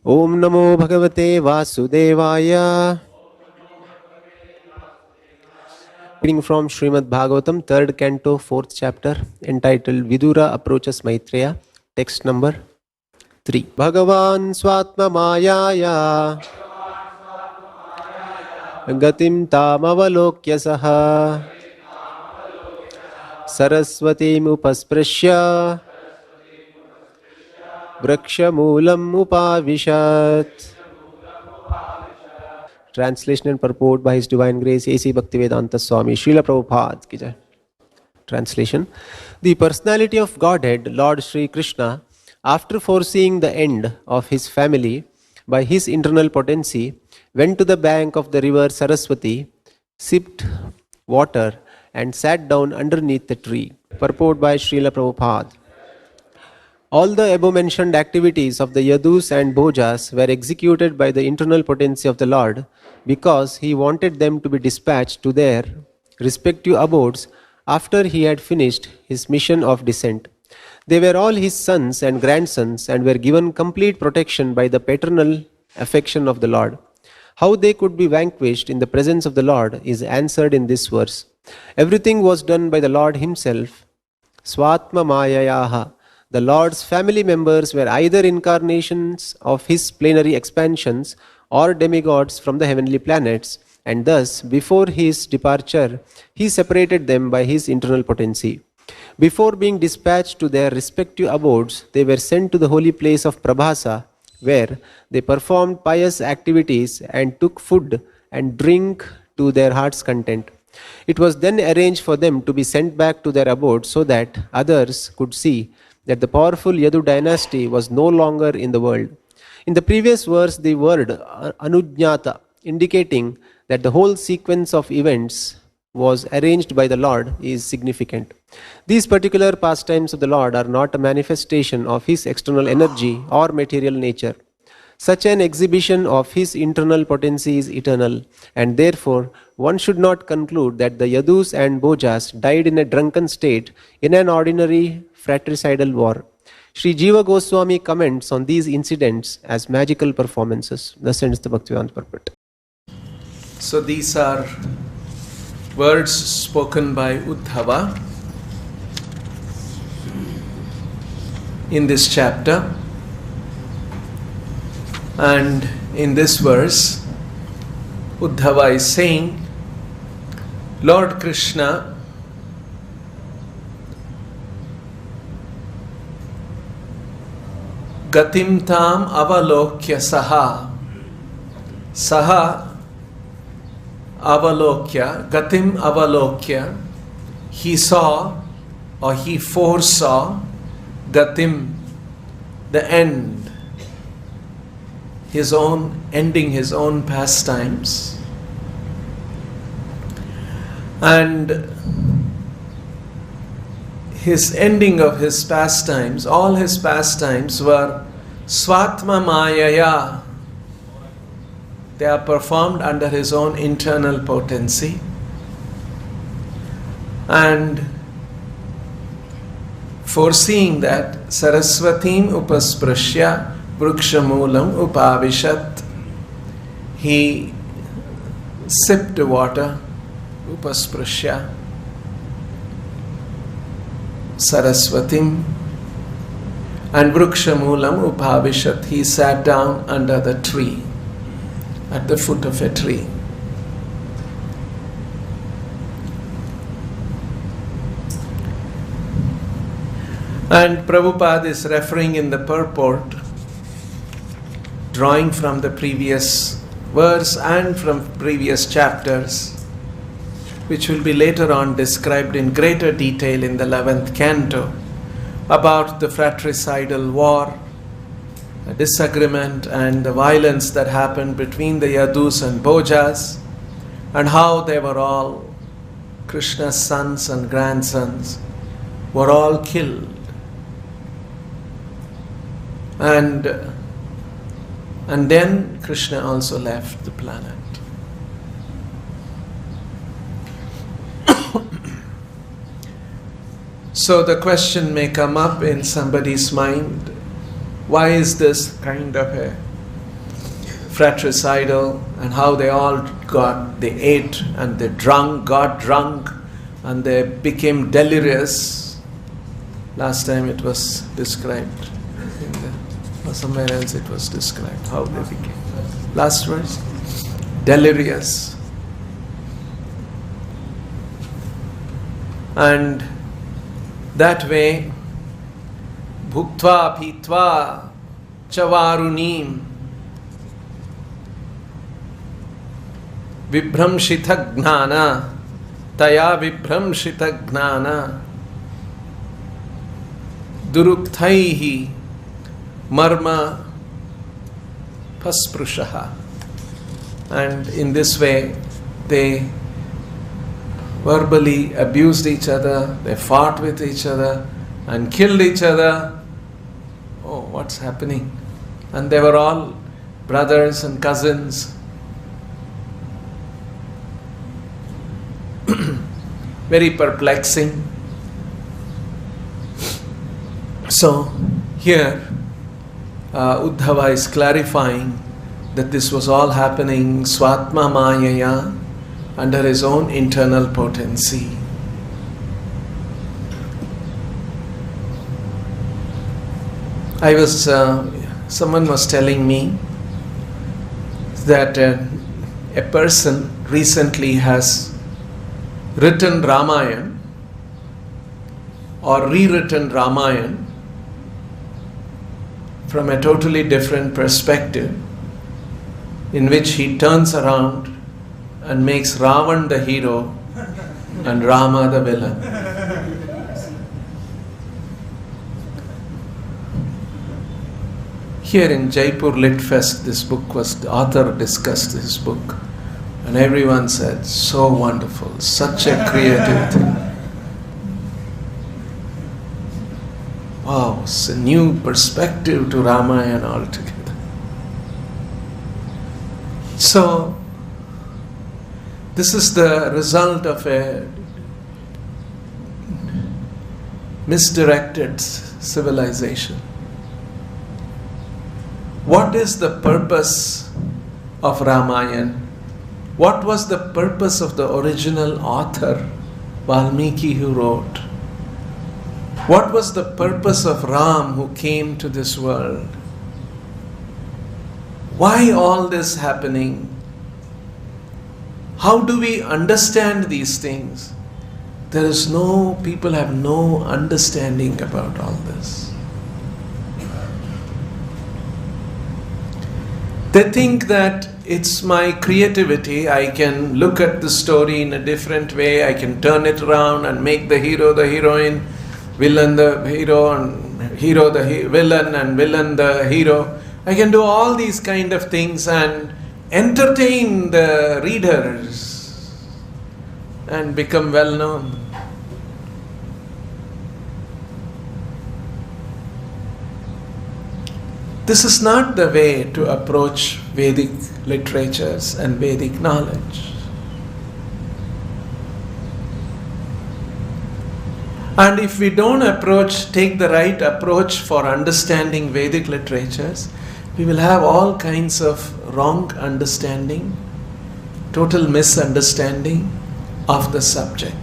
Om Namo Bhagavate Vasudevaya. Reading from Srimad Bhagavatam, 3rd Canto, 4th chapter, entitled Vidura Approaches Maitreya, text number 3. Bhagavan Swatma Mayaya Gatim Tam Avalokya Saha Saraswatim Upasprishya Vrakshamulam Upavishat. Translation and purport by His Divine Grace A.C. Bhaktivedanta Swami Srila Prabhupada ki jai. Translation. The personality of Godhead, Lord Sri Krishna, after foreseeing the end of his family by his internal potency, went to the bank of the river Saraswati, sipped water, and sat down underneath the tree. Purport by Srila Prabhupada. All the above-mentioned activities of the Yadus and Bhojas were executed by the internal potency of the Lord because he wanted them to be dispatched to their respective abodes after he had finished his mission of descent. They were all his sons and grandsons and were given complete protection by the paternal affection of the Lord. How they could be vanquished in the presence of the Lord is answered in this verse. Everything was done by the Lord himself. Swatma Mayayaha. The Lord's family members were either incarnations of his plenary expansions or demigods from the heavenly planets, and thus, before his departure, he separated them by his internal potency. Before being dispatched to their respective abodes, they were sent to the holy place of Prabhasa, where they performed pious activities and took food and drink to their heart's content. It was then arranged for them to be sent back to their abodes so that others could see that the powerful Yadu dynasty was no longer in the world. In the previous verse, the word Anujñata, indicating that the whole sequence of events was arranged by the Lord, is significant. These particular pastimes of the Lord are not a manifestation of his external energy or material nature. Such an exhibition of his internal potency is eternal, and therefore one should not conclude that the Yadus and Bhojas died in a drunken state in an ordinary fratricidal war. Sri Jiva Goswami comments on these incidents as magical performances. Thus ends the Bhaktivedanta purport. So these are words spoken by Uddhava in this chapter. And in this verse, Uddhava is saying, Lord Krishna Gatim tam avalokya saha. Saha avalokya, gatim avalokya. He saw or he foresaw gatim, the end, his own ending, his own pastimes. And his ending of his pastimes, all his pastimes were Swatma Mayaya. They are performed under his own internal potency. And foreseeing that Saraswatim Upasprishya Vrikshamulam Upavishat, he sipped water, Upasprishya, Saraswatim, and Vrikshamulam Upavishat, he sat down under the tree, at the foot of a tree. And Prabhupada is referring in the purport, drawing from the previous verse and from previous chapters, which will be later on described in greater detail in the 11th canto, about the fratricidal war, the disagreement and the violence that happened between the Yadus and Bhojas, and how they were all, Krishna's sons and grandsons, were all killed. And then Krishna also left the planet. So the question may come up in somebody's mind, why is this kind of a fratricidal, and how they ate and they got drunk, and they became delirious. Last time it was described, or somewhere else it was described, how they became. Last verse, delirious. And that way, bhuktva pitva chavarunim vibhramshita gnana taya vibhramshita gnana durukthaihi marma pasprushaha. And in this way they verbally abused each other, they fought with each other and killed each other. Oh, what's happening? And they were all brothers and cousins. Very perplexing. So here Uddhava is clarifying that this was all happening Swatma Mayaya, under his own internal potency. Someone was telling me that a person recently has written Ramayana or rewritten Ramayana from a totally different perspective, in which he turns around and makes Ravan the hero and Rama the villain. Here in Jaipur Lit Fest, the author discussed this book, and everyone said, so wonderful, such a creative thing. Wow, it's a new perspective to Ramayana altogether. So, this is the result of a misdirected civilization. What is the purpose of Ramayana? What was the purpose of the original author, Valmiki, who wrote? What was the purpose of Ram, who came to this world? Why all this happening? How do we understand these things? People have no understanding about all this. They think that it's my creativity, I can look at the story in a different way, I can turn it around and make the hero the heroine, villain the hero, and hero the villain, and villain the hero. I can do all these kind of things and entertain the readers and become well known. This is not the way to approach Vedic literatures and Vedic knowledge. And if we don't take the right approach for understanding Vedic literatures, we will have all kinds of wrong understanding, total misunderstanding of the subject.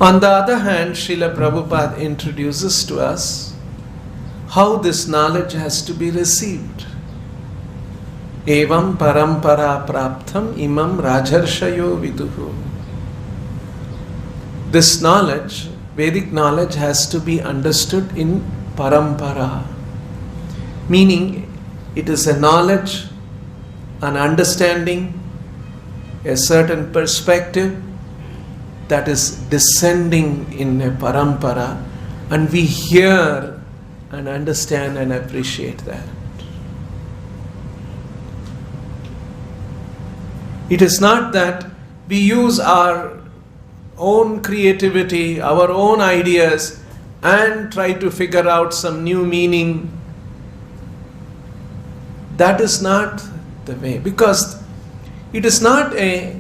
On the other hand, Srila Prabhupada introduces to us how this knowledge has to be received. Evam parampara praptham imam rajarshayo viduhu. This knowledge, Vedic knowledge, has to be understood in parampara. Meaning, it is a knowledge, an understanding, a certain perspective that is descending in a parampara, and we hear and understand and appreciate that. It is not that we use our own creativity, our own ideas, and try to figure out some new meaning. That is not the way, because it is not a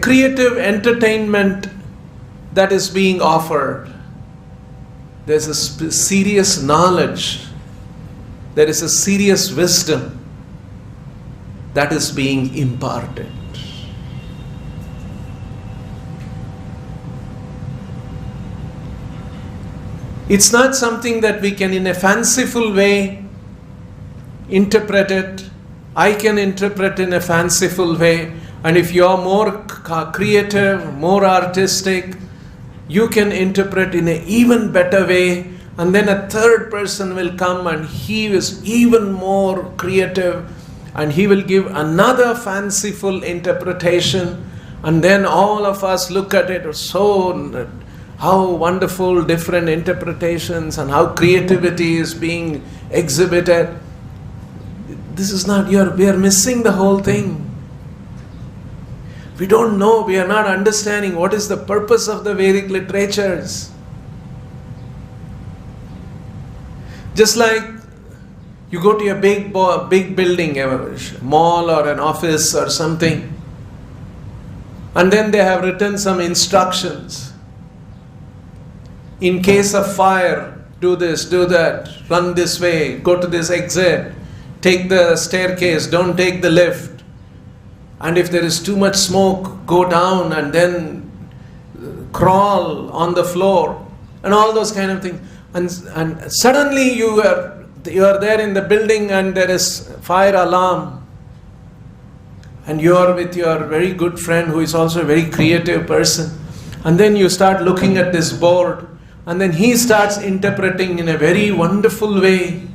creative entertainment that is being offered. There's a serious knowledge. There is a serious wisdom that is being imparted. It's not something that we can in a fanciful way interpret it. I can interpret in a fanciful way, and if you are more creative, more artistic, you can interpret in an even better way, and then a third person will come and he is even more creative and he will give another fanciful interpretation, and then all of us look at it, so how wonderful different interpretations and how creativity is being exhibited. This is not we are missing the whole thing. We don't know, we are not understanding what is the purpose of the Vedic literatures. Just like you go to a big building, a mall or an office or something, and then they have written some instructions. In case of fire, do this, do that, run this way, go to this exit, take the staircase, don't take the lift. And if there is too much smoke, go down and then crawl on the floor, and all those kind of things. And suddenly you are there in the building and there is fire alarm. And you are with your very good friend who is also a very creative person. And then you start looking at this board, and then he starts interpreting in a very wonderful way.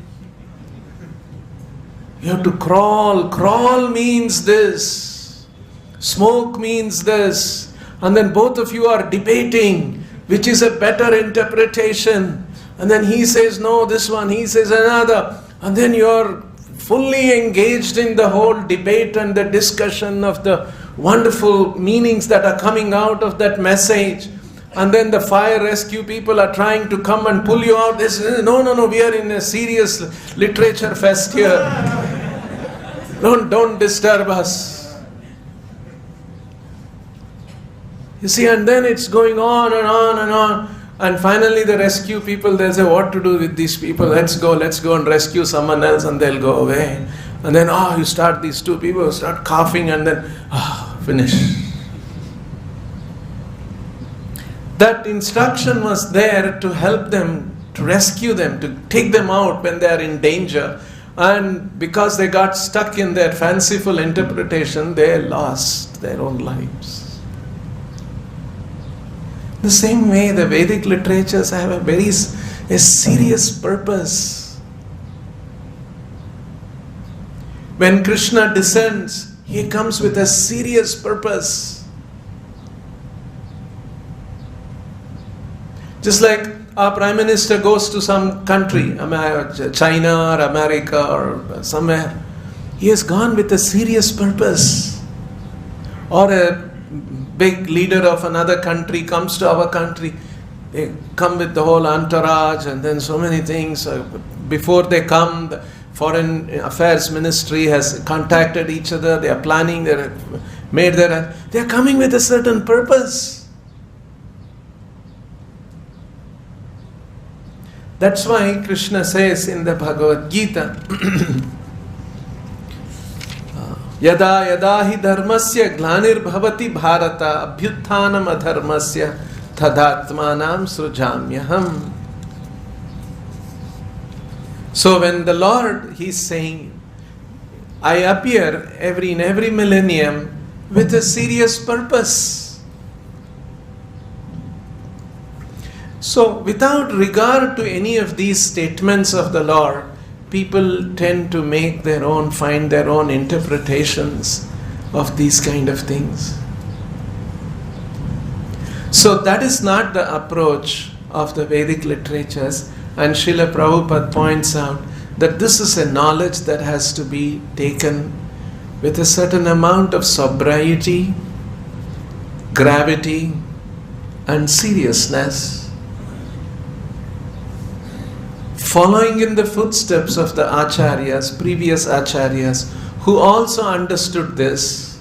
You have to crawl. Crawl means this. Smoke means this. And then both of you are debating which is a better interpretation. And then he says, no, this one. He says another. And then you are fully engaged in the whole debate and the discussion of the wonderful meanings that are coming out of that message. And then the fire rescue people are trying to come and pull you out. They say, no, we are in a serious literature fest here. Don't disturb us. You see, and then it's going on and on and on. And finally the rescue people, they say, what to do with these people? Let's go and rescue someone else, and they'll go away. And then, you start, these two people start coughing, and then, finish. That instruction was there to help them, to rescue them, to take them out when they are in danger. And because they got stuck in their fanciful interpretation, they lost their own lives. The same way, the Vedic literatures have a serious purpose. When Krishna descends, he comes with a serious purpose. Just like our Prime Minister goes to some country, China or America or somewhere, he has gone with a serious purpose. Or a big leader of another country comes to our country, they come with the whole entourage and then so many things. Before they come, the Foreign Affairs Ministry has contacted each other, they are planning, they are coming with a certain purpose. That's why Krishna says in the Bhagavad Gita, Yada yada hi dharmasya glanir bhavati bharata abhyuthanam adharmasya tadatmanam srujamyaham. So when the Lord, He is saying, I appear in every millennium with a serious purpose. So without regard to any of these statements of the Lord, people tend to find their own interpretations of these kind of things. So that is not the approach of the Vedic literatures, and Srila Prabhupada points out that this is a knowledge that has to be taken with a certain amount of sobriety, gravity, and seriousness. Following in the footsteps of the acharyas, previous acharyas, who also understood this,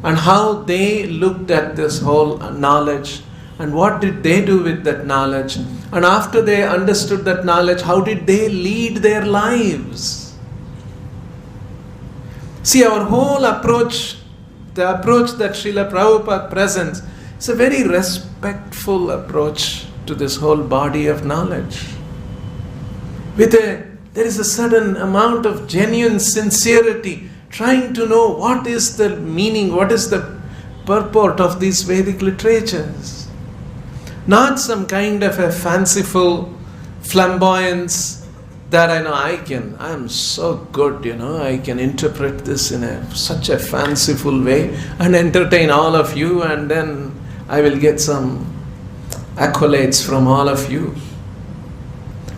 and how they looked at this whole knowledge, And what did they do with that knowledge? And after they understood that knowledge, how did they lead their lives? See, our whole approach, the approach that Srila Prabhupada presents, is a very respectful approach to this whole body of knowledge. There is a certain amount of genuine sincerity, trying to know what is the meaning, what is the purport of these Vedic literatures. Not some kind of a fanciful flamboyance that I am so good, I can interpret this in such a fanciful way and entertain all of you, and then I will get some accolades from all of you.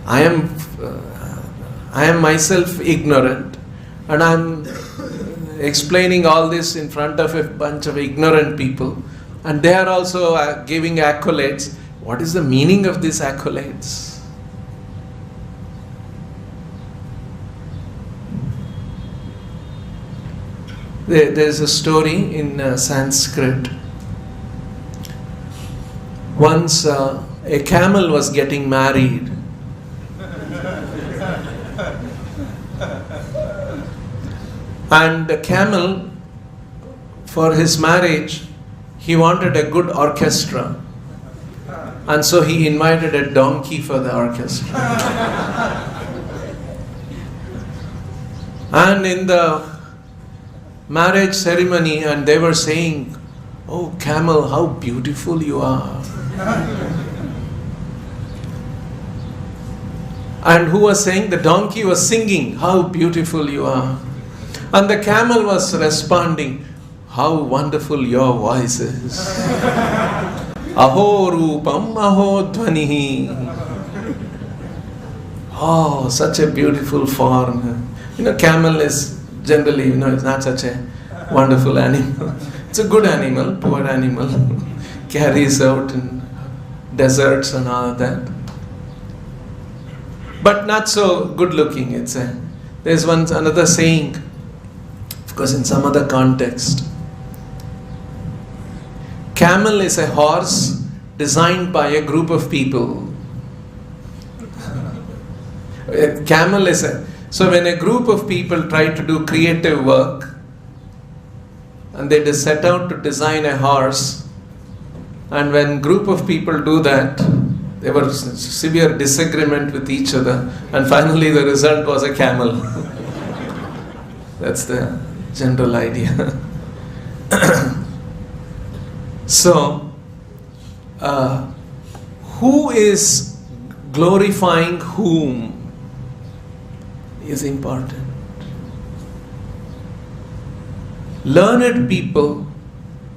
I am myself ignorant, and I am explaining all this in front of a bunch of ignorant people, and they are also giving accolades. What is the meaning of these accolades? There's a story in Sanskrit. Once a camel was getting married. And the camel, for his marriage, he wanted a good orchestra. And so he invited a donkey for the orchestra. And in the marriage ceremony, and they were saying, "Oh camel, how beautiful you are." And who was saying? The donkey was singing, "How beautiful you are." And the camel was responding, "How wonderful your voice is." Aho rupam, aho dhvanihi. Oh, such a beautiful form. Camel is generally, it's not such a wonderful animal. It's a good animal, poor animal. Carries out in deserts and all that. But not so good looking. There's another saying, of course in some other context. Camel is a horse designed by a group of people. Camel is so when a group of people try to do creative work and they just set out to design a horse, and when group of people do that, there was severe disagreement with each other, and finally the result was a camel. That's the general idea. So, who is glorifying whom is important. Learned people,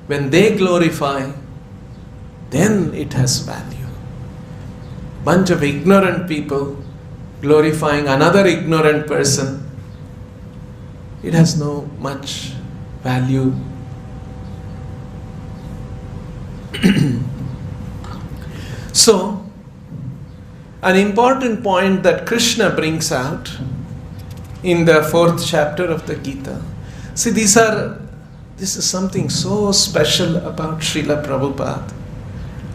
when they glorify, then it has value. Bunch of ignorant people glorifying another ignorant person, it has no much value. So, an important point that Krishna brings out in the 4th chapter of the Gita. See, this is something so special about Srila Prabhupada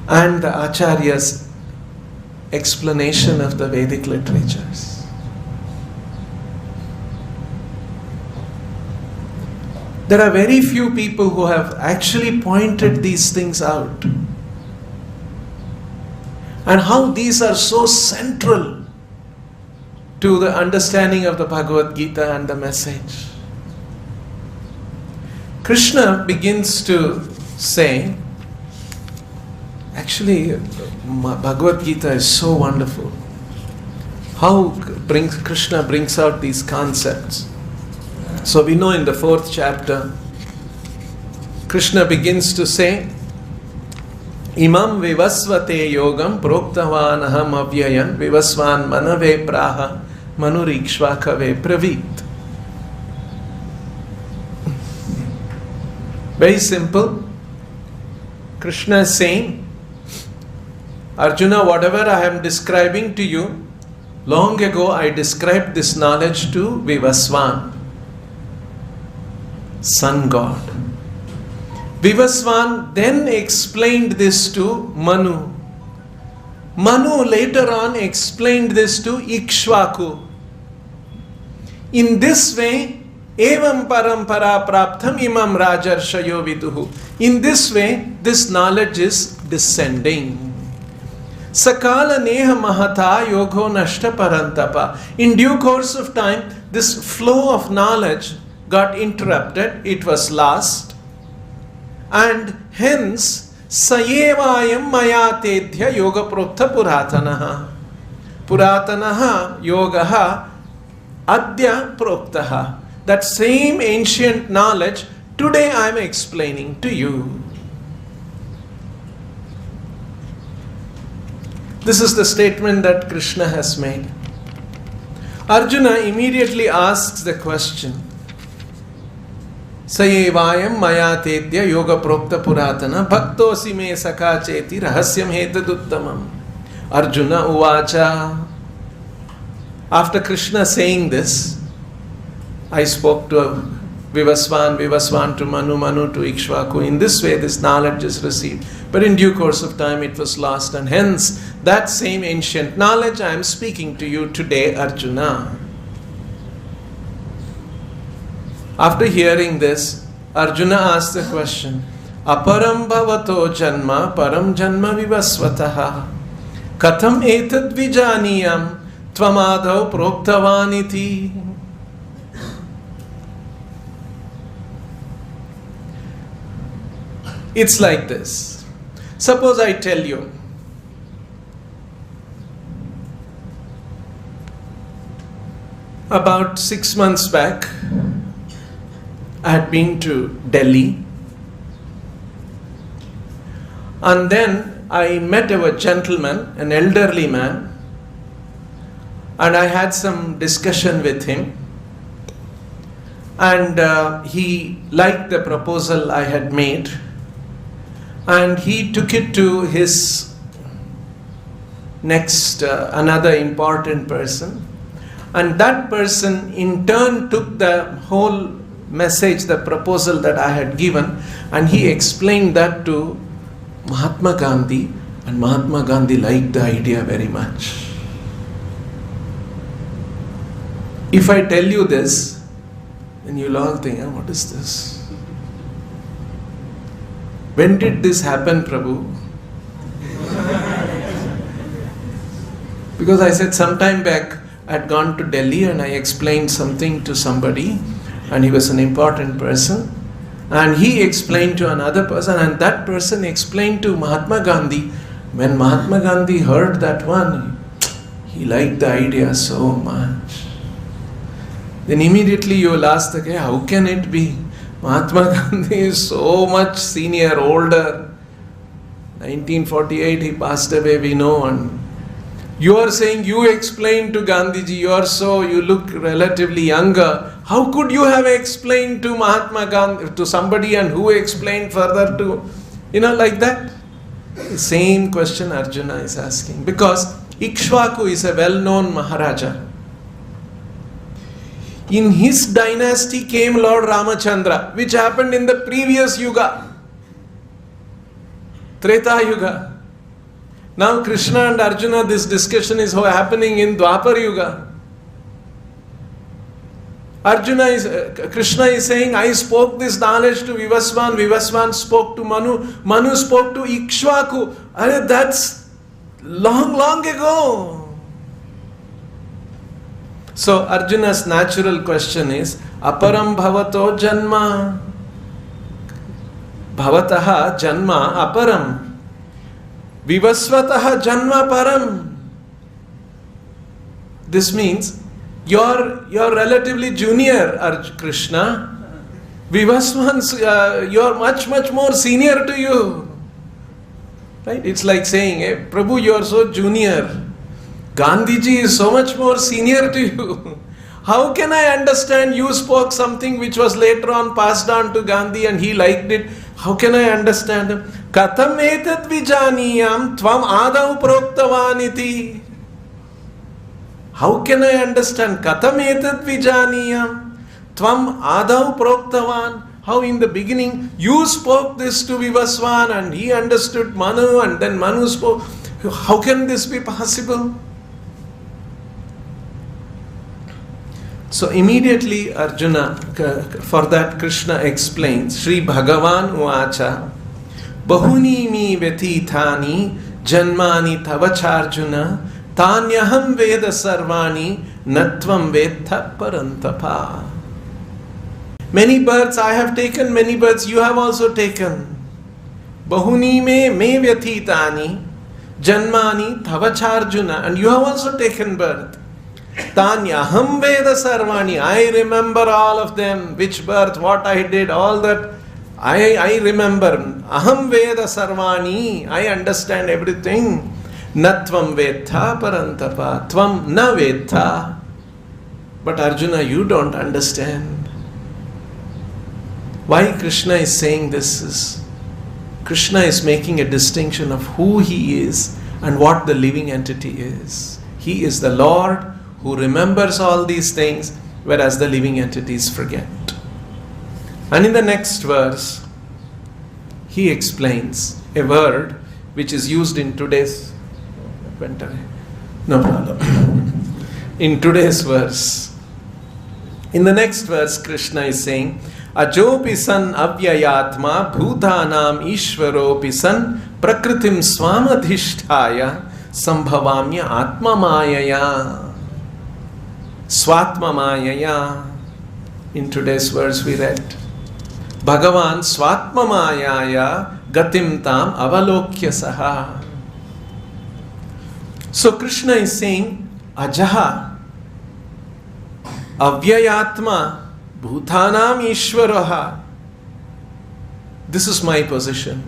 and the Acharya's explanation of the Vedic literatures. There are very few people who have actually pointed these things out, and how these are so central to the understanding of the Bhagavad Gita and the message. Krishna begins to say, actually, Bhagavad Gita is so wonderful. How Krishna brings out these concepts. So we know in the 4th chapter, Krishna begins to say, Imam vivasvate yogam proktavan aham avyayan vivasvan manave praha manurikshvakave pravit. Very simple. Krishna is saying, Arjuna, whatever I am describing to you, long ago I described this knowledge to Vivasvan, sun god. Vivaswan then explained this to Manu. Manu later on explained this to Ikshvaku. In this way, evam parampara praptham imam rajarshayo viduhu. In this way, this knowledge is descending. Sakala neha mahata yogo nashta parantapa. In due course of time, this flow of knowledge got interrupted. It was lost. And hence, sayevayam maya tedhya yoga prokta puratanaha. Puratanaha yogaha adya proktaha. That same ancient knowledge, today I am explaining to you. This is the statement that Krishna has made. Arjuna immediately asks the question. Sayevayam maya tedya yoga prokta puratana bhaktosi me sakha cheti rahasyam hetaduttamam. Arjuna uvacha. After Krishna saying this, I spoke to Vivaswan to Manu, Manu to Ikshvaku. In this way, this knowledge is received. But in due course of time, it was lost. And hence, that same ancient knowledge I am speaking to you today, Arjuna. After hearing this, Arjuna asked the question, Aparam bhavato janma param janma vivasvataha katham etad vijaniyam tvamadau proktavaniti. It's like this. Suppose I tell you, about 6 months back, I had been to Delhi, and then I met a gentleman, an elderly man, and I had some discussion with him, and he liked the proposal I had made, and he took it to his next, another important person, and that person in turn took the whole message, the proposal that I had given, and he explained that to Mahatma Gandhi, and Mahatma Gandhi liked the idea very much. If I tell you this, then you'll all think, what is this? When did this happen, Prabhu? Because I said sometime back I had gone to Delhi and I explained something to somebody, and he was an important person, and he explained to another person, and that person explained to Mahatma Gandhi. When Mahatma Gandhi heard that one, he liked the idea so much. Then immediately you will ask, okay, how can it be? Mahatma Gandhi is so much senior, older. 1948 he passed away, we know. And you are saying you explained to Gandhiji, you look relatively younger. How could you have explained to Mahatma Gandhi, to somebody, and who explained further to, like that? The same question Arjuna is asking. Because Ikshvaku is a well-known Maharaja. In his dynasty came Lord Ramachandra, which happened in the previous Yuga, Treta Yuga. Now Krishna and Arjuna, this discussion is happening in Dwapar Yuga. Krishna is saying, I spoke this knowledge to Vivaswan, Vivaswan spoke to Manu, Manu spoke to Ikshvaku. And that's long, long ago. So Arjuna's natural question is, Aparam bhavato janma. Bhavataha janma aparam. Vivasvataha janma param. This means you're relatively junior, Krishna. Vivasvan's, you're much, much more senior to you. Right? It's like saying, hey, Prabhu, you're so junior. Gandhiji is so much more senior to you. How can I understand you spoke something which was later on passed on to Gandhi and he liked it? How can I understand him? Katham etat vijaniyam tvam adau proktavaniti. How can I understand? Katham etat vijaniyam tvam adau proktavan. How in the beginning you spoke this to Vivaswan and he understood Manu and then Manu spoke. How can this be possible? So immediately Arjuna, for that Krishna explains, Sri Bhagavan Uvacha, Bahuni mi vetithani janmani tavacharjuna tanyaham veda sarvani natvam vetha parantapa. Many births I have taken, many births you have also taken. Bahuni me vyatitani janmani tavacharjuna, and you have also taken birth. Tanyaham veda sarvani, I remember all of them, which birth, what I did, all that I remember. Aham veda sarvani, I understand everything. Natvam vetha parantapa, tvam na vetha. But Arjuna, you don't understand. Why Krishna is saying this is, Krishna is making a distinction of who he is and what the living entity is. He is the Lord who remembers all these things, whereas the living entities forget. And in the next verse, he explains a word which is used in today's, no problem, in today's verse. In the next verse, Krishna is saying, Ajopi san avyayatma bhutanam ishvaropi san prakritim swamadhishtaya sambhavamya atma mayaya. Swatma mayaya. In today's verse we read, Bhagavan swatma mayaya gatim tam avalokya saha. So Krishna is saying, Ajaha avyayatma bhutanam ishvaraha. This is my position.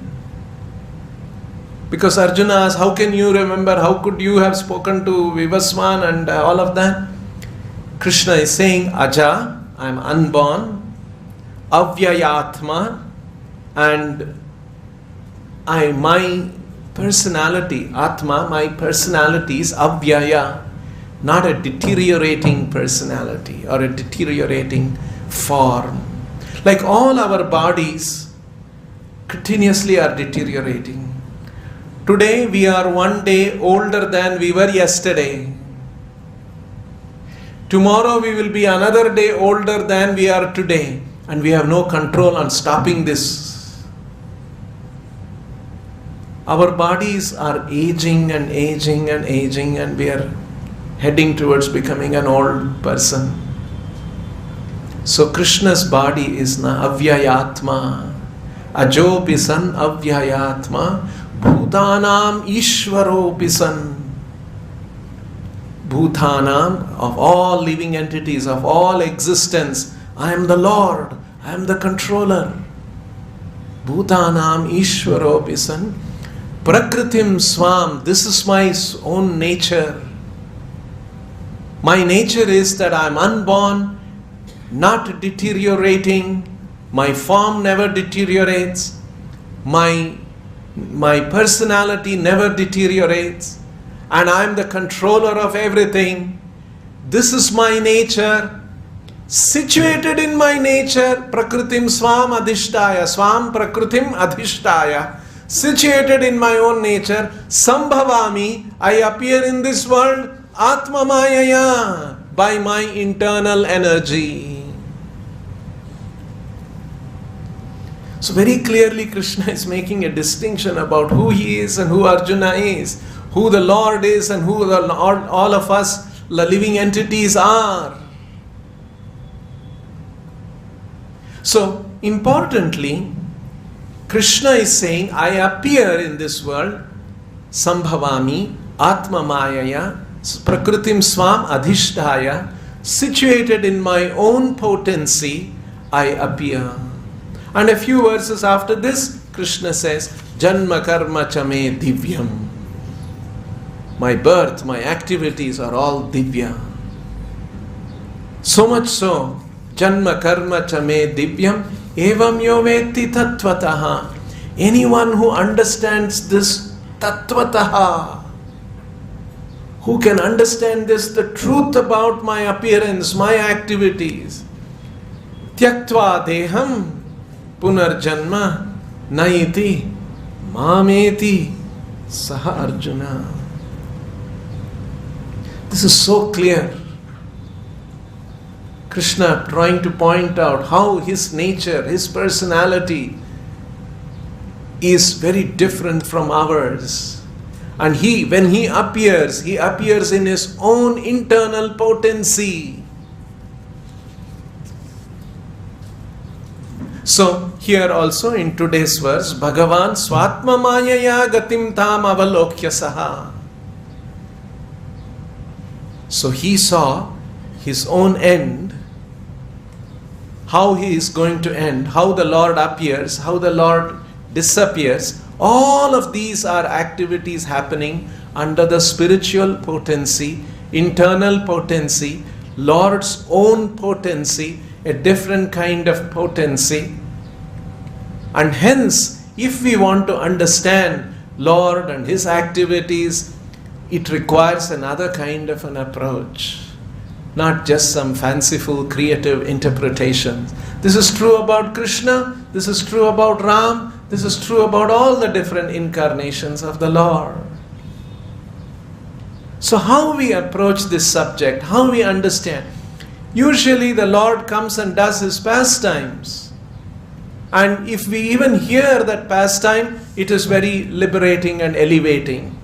Because Arjuna asks, how can you remember, how could you have spoken to Vivaswan and all of that? Krishna is saying, Aja, I am unborn, avyayatma, and my personality, Atma, my personality is avyaya, not a deteriorating personality or a deteriorating form. Like all our bodies continuously are deteriorating. Today we are one day older than we were yesterday. Tomorrow we will be another day older than we are today, and we have no control on stopping this. Our bodies are aging and aging and aging, and we are heading towards becoming an old person. So Krishna's body is na avyayatma. Ajopi san avyayatma bhutanam ishvaropi san. Bhutanam, of all living entities, of all existence, I am the Lord, I am the controller. Bhutanam ishvaropi san. Prakritim swam, this is my own nature. My nature is that I am unborn, not deteriorating. My form never deteriorates. My personality never deteriorates. And I am the controller of everything. This is my nature. Situated in my nature, Prakritim Swam Adhishtaya, Swam Prakritim Adhishtaya. Situated in my own nature, Sambhavami, I appear in this world, Atma Mayaya, by my internal energy. So very clearly Krishna is making a distinction about who he is and who Arjuna is, who the Lord is and who the Lord, all of us, the living entities are. So importantly, Krishna is saying, I appear in this world, Sambhavami, Atma Mayaya, Prakritim Swam Adhishtaya, situated in my own potency, I appear. And a few verses after this, Krishna says, Janma Karma Chame Divyam. My birth, my activities are all divya. So much so, Janma Karma Chame Divyam, Evam Yo Veti Tattvataha. Anyone who understands this Tattvataha, who can understand this, the truth about my appearance, my activities, Tyaktva Deham, punarjanma naiti mameti saha Arjuna. This is so clear. Krishna trying to point out how his nature, his personality is very different from ours. And when he appears in his own internal potency. So here also in today's verse, Bhagavan Swatma Mayaya Gatim Tam Avalokya Saha. So he saw his own end, how he is going to end, how the Lord appears, how the Lord disappears. All of these are activities happening under the spiritual potency, internal potency, Lord's own potency, a different kind of potency. And hence, if we want to understand Lord and his activities, it requires another kind of an approach, not just some fanciful creative interpretations. This is true about Krishna, this is true about Ram, this is true about all the different incarnations of the Lord. So how we approach this subject, how we understand? Usually the Lord comes and does his pastimes. And if we even hear that pastime, it is very liberating and elevating.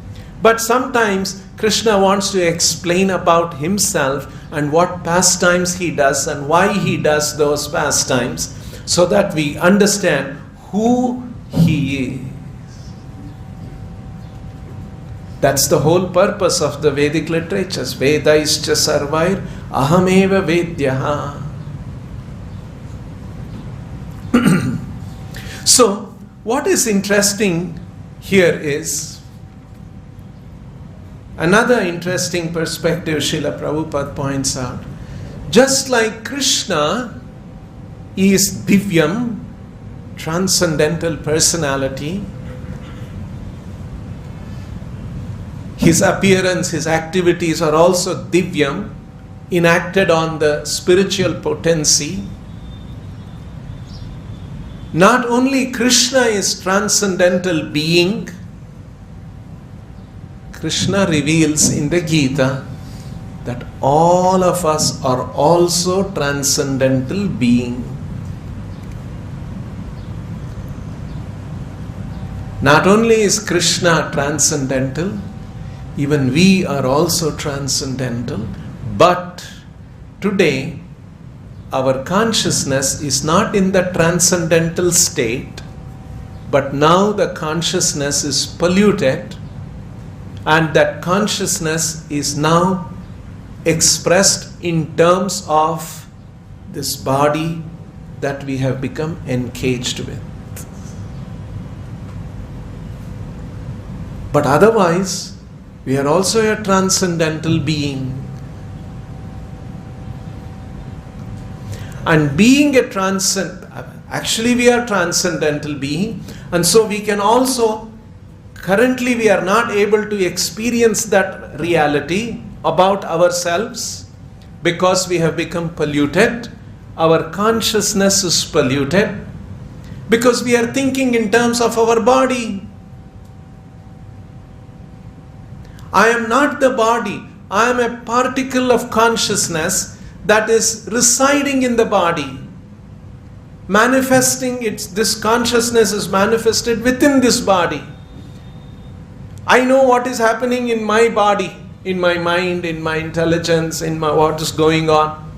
But sometimes Krishna wants to explain about himself and what pastimes he does and why he does those pastimes, so that we understand who he is. That's the whole purpose of the Vedic literatures. Vedaischa sarvair ahameva vedyaha. So, what is interesting here is another interesting perspective Srila Prabhupada points out. Just like Krishna is Divyam, transcendental personality, his appearance, his activities are also Divyam, enacted on the spiritual potency. Not only Krishna is transcendental being, Krishna reveals in the Gita that all of us are also transcendental being. Not only is Krishna transcendental, even we are also transcendental, but today our consciousness is not in the transcendental state, but now the consciousness is polluted, and that consciousness is now expressed in terms of this body that we have become encaged with. But otherwise, we are also a transcendental being. And being a actually we are transcendental being, and so we can also, currently we are not able to experience that reality about ourselves because we have become polluted. Our consciousness is polluted because we are thinking in terms of our body. I am not the body. I am a particle of consciousness that is residing in the body. This consciousness is manifested within this body. I know what is happening in my body, in my mind, in my intelligence, what is going on.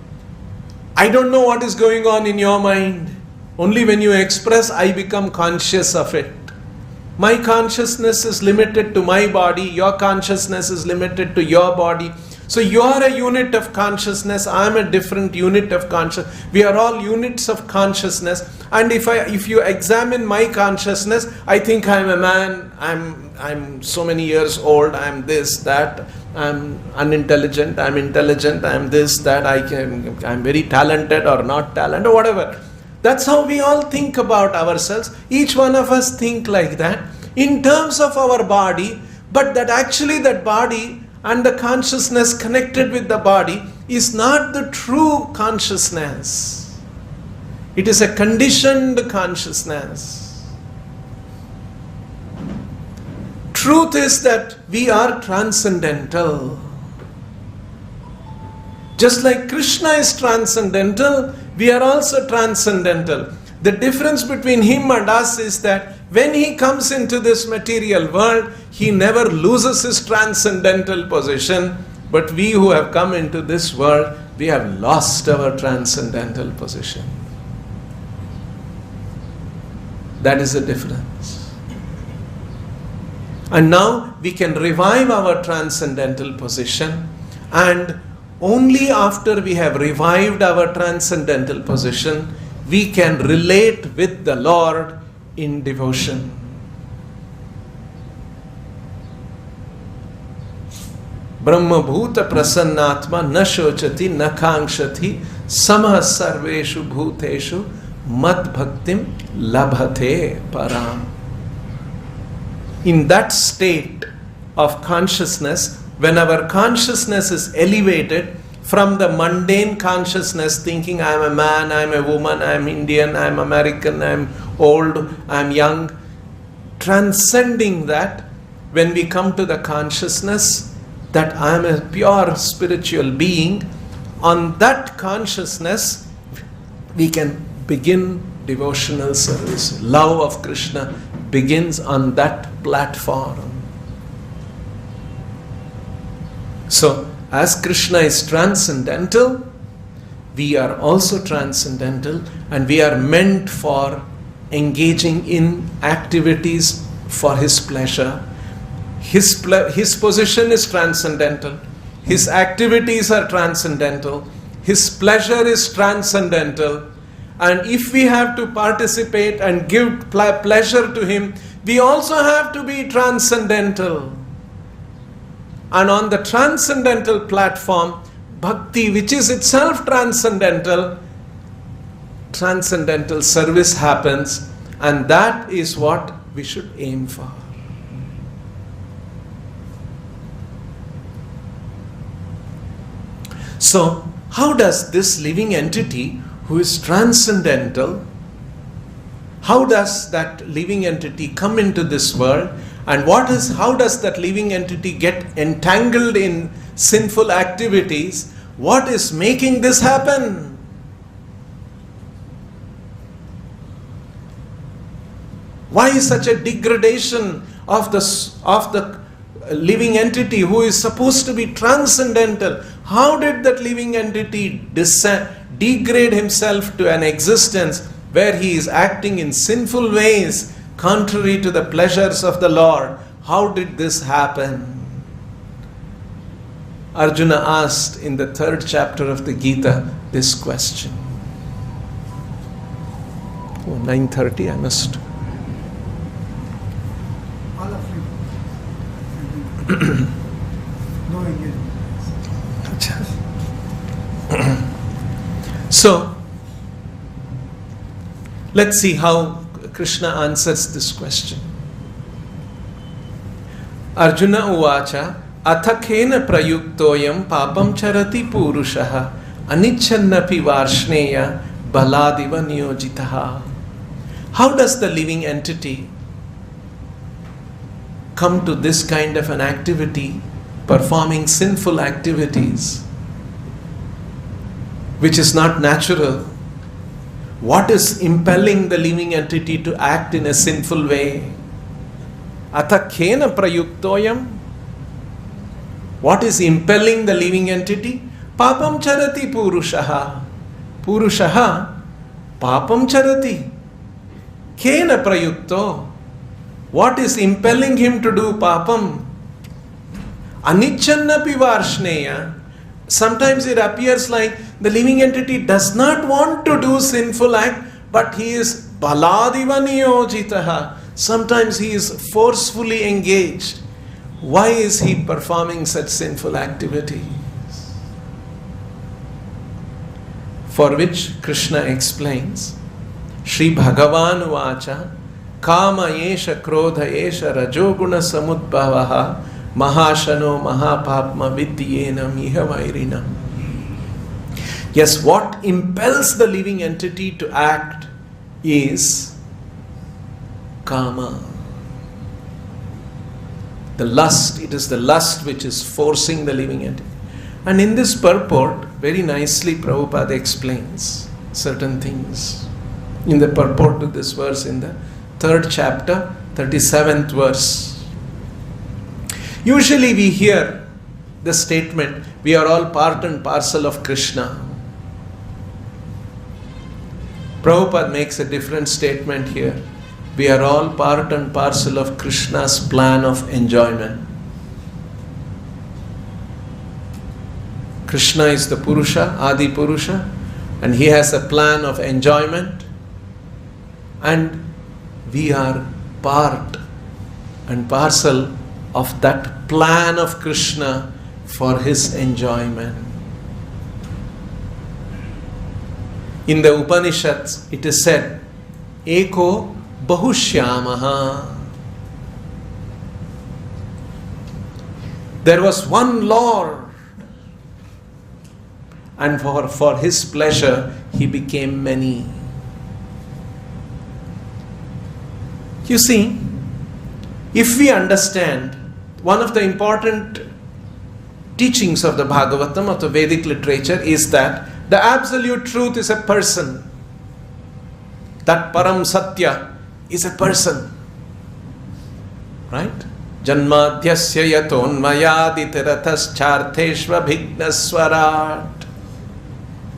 I don't know what is going on in your mind. Only when you express, I become conscious of it. My consciousness is limited to my body, your consciousness is limited to your body. So you are a unit of consciousness, I am a different unit of consciousness. We are all units of consciousness. And if you examine my consciousness, I think I am a man, I'm so many years old, I am this, that, I am unintelligent, I am intelligent, I am this, that, I am very talented or not talented or whatever. That's how we all think about ourselves. Each one of us think like that in terms of our body, but that actually that body and the consciousness connected with the body is not the true consciousness. It is a conditioned consciousness. Truth is that we are transcendental. Just like Krishna is transcendental, we are also transcendental. The difference between him and us is that when he comes into this material world, he never loses his transcendental position. But we who have come into this world, we have lost our transcendental position. That is the difference. And now we can revive our transcendental position, and only after we have revived our transcendental position, we can relate with the Lord in devotion. Brahma bhuta prasannatma na shochati na kangshati samah sarveshu bhuteshu mad bhaktim labhate param. In that state of consciousness, when our consciousness is elevated from the mundane consciousness, thinking I am a man, I am a woman, I am Indian, I am American, I am old, I am young, transcending that, when we come to the consciousness that I am a pure spiritual being, on that consciousness we can begin devotional service. Love of Krishna begins on that platform. So, as Krishna is transcendental, we are also transcendental, and we are meant for engaging in activities for His pleasure. His position is transcendental. His activities are transcendental. His pleasure is transcendental. And if we have to participate and give pleasure to Him, we also have to be transcendental. And on the transcendental platform, bhakti, which is itself transcendental service happens, and that is what we should aim for. So, how does this living entity who is transcendental, how does that living entity come into this world, and how does that living entity get entangled in sinful activities? What is making this happen? Why is such a degradation of the living entity who is supposed to be transcendental? How did that living entity degrade himself to an existence where he is acting in sinful ways contrary to the pleasures of the Lord? How did this happen? Arjuna asked in the 3rd chapter of the Gita this question. 9:30, I must. All of you. No engagement. So, let's see how Krishna answers this question. Arjuna uvacha athakhena prayuktoyam papam charati purushaha anichannapi varshneya baladiva niyojitaha. How does the living entity come to this kind of an activity, performing sinful activities, which is not natural? What is impelling the living entity to act in a sinful way? Athakhena prayuktoyam. What is impelling the living entity? Papam charati purushaha. Purushaha papam charati. Kena prayukto. What is impelling him to do papam? Anichannapi varshneya. Sometimes it appears like the living entity does not want to do sinful act, but he is baladiva niyojitaha. Sometimes he is forcefully engaged. Why is he performing such sinful activities? For which Krishna explains, Shri Bhagavan uvacha kama yesha krodha yesha rajoguna samudbhavaha mahashano mahapapma vidyena miha vairinam. Yes, what impels the living entity to act is kama. The lust, it is the lust which is forcing the living entity. And in this purport, very nicely Prabhupada explains certain things. In the purport to this verse, in the 3rd chapter, 37th verse. Usually we hear the statement, we are all part and parcel of Krishna. Prabhupada makes a different statement here. We are all part and parcel of Krishna's plan of enjoyment. Krishna is the Purusha, Adi Purusha, and he has a plan of enjoyment, and we are part and parcel of that plan of Krishna for his enjoyment. In the Upanishads, it is said, Eko Bahushyamaha. There was one Lord, and for his pleasure, he became many. You see, if we understand one of the important teachings of the Bhagavatam, of the Vedic literature, is that the absolute truth is a person. That Param Satya is a person. Right? Janmadhyasya yatonmayaditirathas-chartheshva bhignaswarat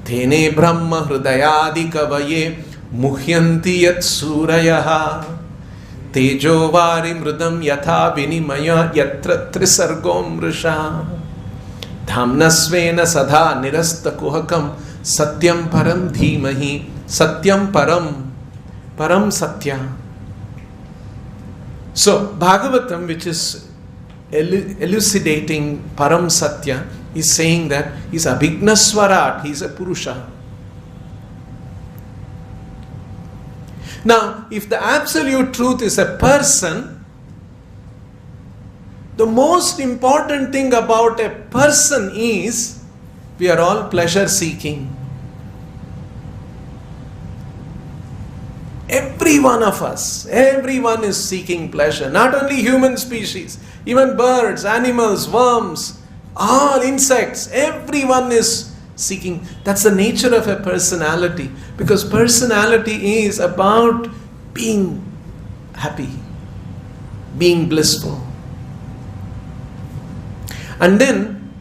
Tene brahma hridayadi kavaye muhyanti yat surayaha Tejo vari mrudam yatha vinimaya yatra trisargom risha Dhamnasvena sadha nirasta kuhakam satyam param dhimahi satyam param satya. So Bhagavatam, which is elucidating param satya, is saying that he's abhignaswarat, he's a Purusha. Now, if the absolute truth is a person, the most important thing about a person is we are all pleasure seeking. Every one of us, everyone is seeking pleasure. Not only human species, even birds, animals, worms, all insects, everyone is seeking. That's the nature of a personality. Because personality is about being happy, being blissful. And then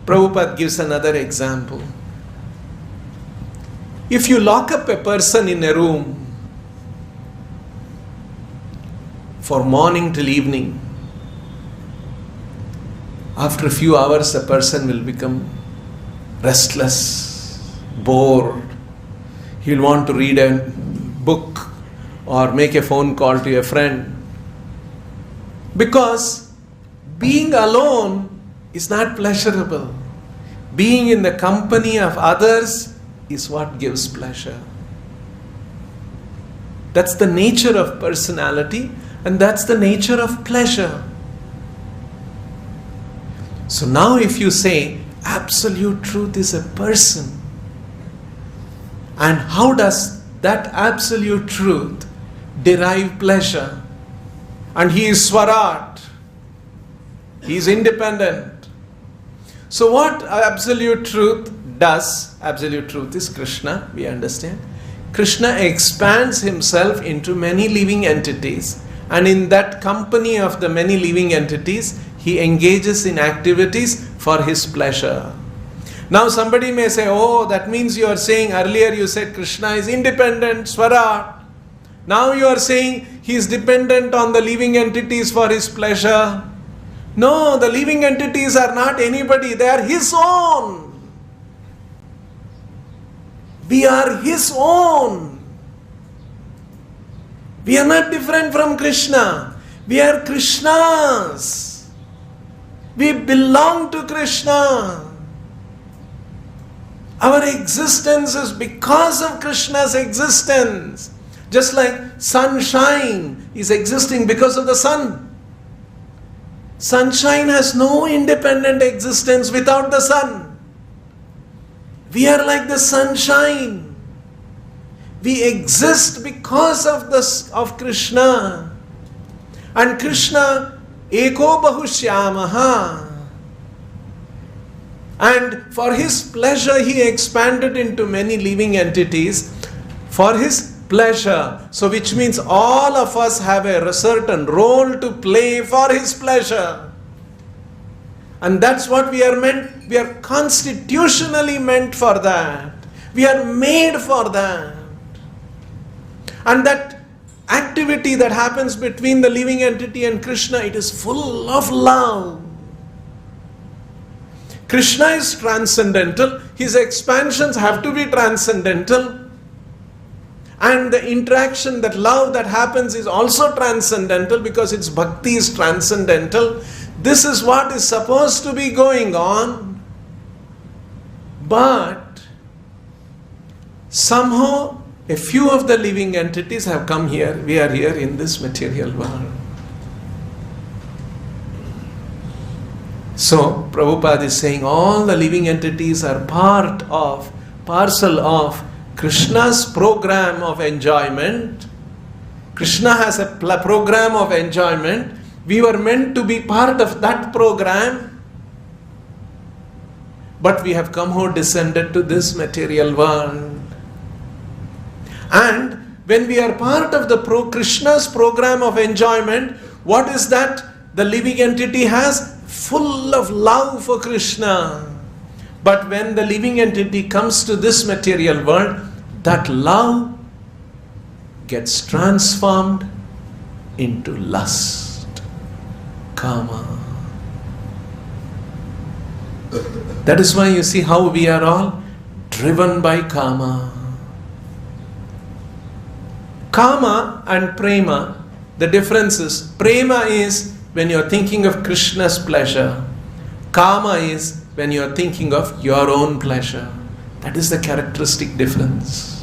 Prabhupada gives another example. If you lock up a person in a room for morning till evening, after a few hours the person will become restless, bored. He'll want to read a book or make a phone call to a friend. Because being alone is not pleasurable. Being in the company of others is what gives pleasure. That's the nature of personality, and that's the nature of pleasure. So now if you say absolute truth is a person, and how does that absolute truth derive pleasure? And he is Swarat, he is independent. So what absolute truth does? Absolute truth is Krishna, we understand. Krishna expands himself into many living entities, and in that company of the many living entities, he engages in activities for his pleasure. Now somebody may say, oh, that means you are saying, earlier you said Krishna is independent, Swarat. Now you are saying he is dependent on the living entities for his pleasure. No, the living entities are not anybody, they are his own. We are his own. We are not different from Krishna. We are Krishna's. We belong to Krishna. Our existence is because of Krishna's existence. Just like sunshine is existing because of the sun. Sunshine has no independent existence without the sun. We are like the sunshine. We exist because of Krishna. And Krishna, eko bahushyamaha. And for his pleasure, he expanded into many living entities. For his pleasure. So which means all of us have a certain role to play for his pleasure. And that's what we are meant. We are constitutionally meant for that. We are made for that. And that activity that happens between the living entity and Krishna, it is full of love. Krishna is transcendental. His expansions have to be transcendental. And the interaction, that love that happens is also transcendental because its bhakti is transcendental. This is what is supposed to be going on. But somehow a few of the living entities have come here. We are here in this material world. So Prabhupada is saying all the living entities are parcel of Krishna's program of enjoyment. Krishna has a program of enjoyment. We were meant to be part of that program. But we have somehow descended to this material world. And when we are part of the Krishna's program of enjoyment, what is that the living entity has? Full of love for Krishna. But when the living entity comes to this material world, that love gets transformed into lust, kama. That is why you see how we are all driven by kama. Kama and prema, the difference is, prema is when you are thinking of Krishna's pleasure. Kama is when you are thinking of your own pleasure. That is the characteristic difference.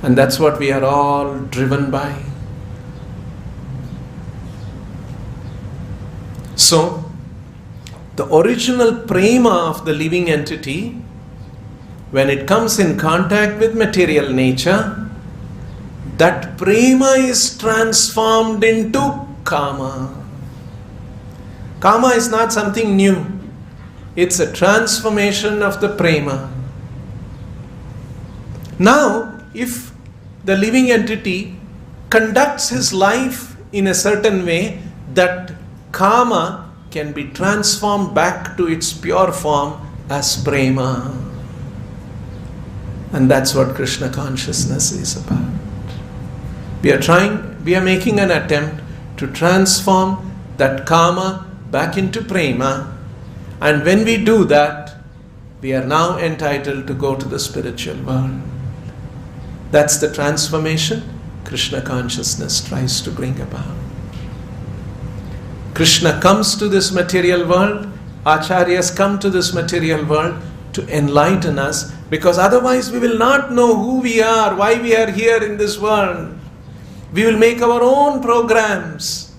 And that's what we are all driven by. So, the original prema of the living entity, when it comes in contact with material nature, that prema is transformed into kama. Kama is not something new. It's a transformation of the prema. Now, if the living entity conducts his life in a certain way, that kama can be transformed back to its pure form as prema. And that's what Krishna consciousness is about. We are making an attempt to transform that kama back into prema. And when we do that, we are now entitled to go to the spiritual world. That's the transformation Krishna consciousness tries to bring about. Krishna comes to this material world, Acharyas come to this material world to enlighten us, because otherwise we will not know who we are, why we are here in this world. We will make our own programs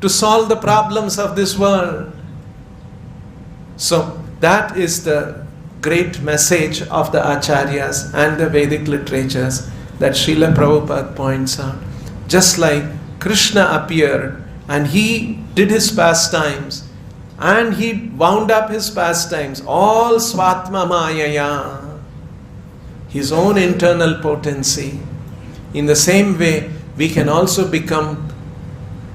to solve the problems of this world. So that is the great message of the Acharyas and the Vedic literatures that Srila Prabhupada points out. Just like Krishna appeared and he did his pastimes and he wound up his pastimes, all Svatma Mayaya, his own internal potency. In the same way, we can also become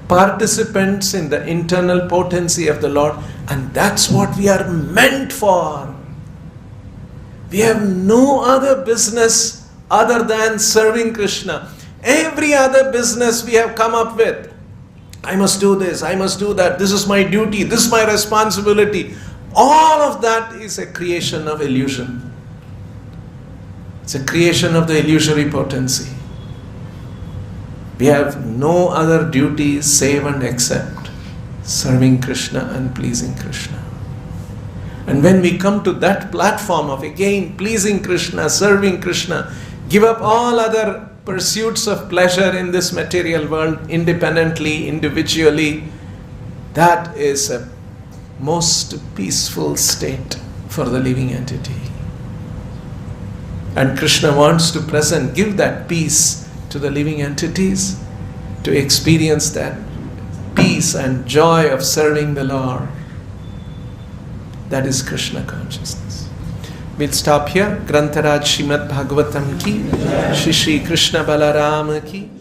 participants in the internal potency of the Lord, and that's what we are meant for. We have no other business other than serving Krishna. Every other business we have come up with. I must do this, I must do that, this is my duty, this is my responsibility. All of that is a creation of illusion. It's a creation of the illusory potency. We have no other duties save and except serving Krishna and pleasing Krishna. And when we come to that platform of again pleasing Krishna, serving Krishna, give up all other pursuits of pleasure in this material world independently, individually, that is a most peaceful state for the living entity. And Krishna wants to present, give that peace to the living entities, to experience that peace and joy of serving the Lord. That is Krishna consciousness. We'll stop here. Grantaraj Srimad Bhagavatam ki, Shri Krishna Balaram ki.